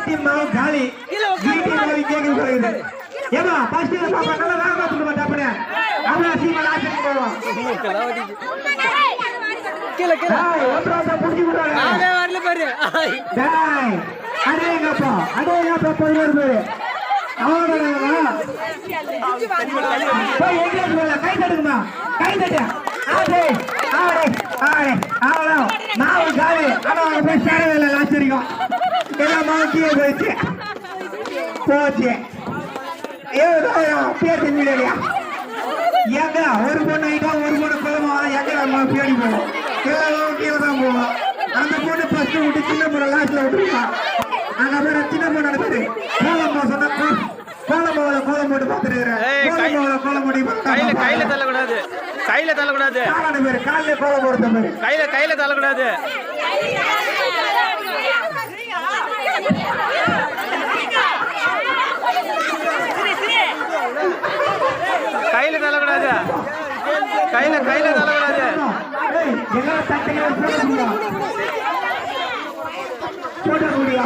team மாவு காலி மாவு கேட்க போகுது ஏமா ஃபர்ஸ்ட் பாப்பா நல்லா வேக பார்த்துட்டு மாட்டாப்பனே அவளா சீமா லாஸ்ட் போவோம் கீழ கீழ ஒன்றா புடிச்சு விடுறாங்க ஆவே வரல பாரு டேய் அடேங்கப்பா போயிரு பேரு அவனடா போய் எங்க போல கை தட்டுமா கை தட்டு ஆடே ஆடே ஆடே ஆடா மாவு காலி ஆனா போய் சேரவே லாஸ்ட் வரைக்கும் எல்லாம் மாவு கீழே போச்சு பேச்சு வீடியா எங்க ஒரு பொண்ணு ஐட்டம் ஒரு பொண்ணு குழம்பா எங்க நம்ம பேடி போவோம் எல்லாம் கீழே தான் போவோம் அந்த பொண்ணு ஃபர்ஸ்ட் விட்டு சின்ன பொண்ணு லாஸ்ட்ல விட்டுருக்கான் அங்க பேர சின்ன பொண்ணு நடக்குது கோலம் சொன்னா கோலம் போட்டு பாத்துருக்கிறேன் கோலம் போட்டு கையில தள்ளக்கூடாது பேரு காலையில கோலம் போடுற பேரு கையில தள்ளக்கூடாது கையில தள்ளக்கூடாது எல்லாம் தட்டையா போட முடியா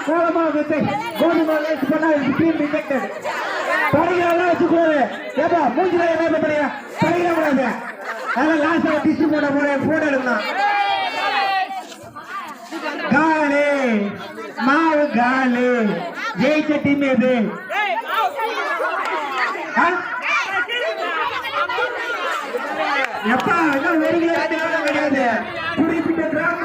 கோலமா வச்சு கோதுமை பண்ணா ஸ்கிரீன் டிடெக்டட் படிக்கலாம் வச்சுக்கோரு ஏப்பா மூஞ்சில என்ன பண்ணியா படிக்க கூடாது அதெல்லாம் லாஸ்ட்ல டிஷ்யூ போட எடுக்கணும் காலே மாவு காலே ஜெயிச்ச டீம் எது எப்பா என்ன ஒரு கிடையாது குறிப்பிட்ட கிராம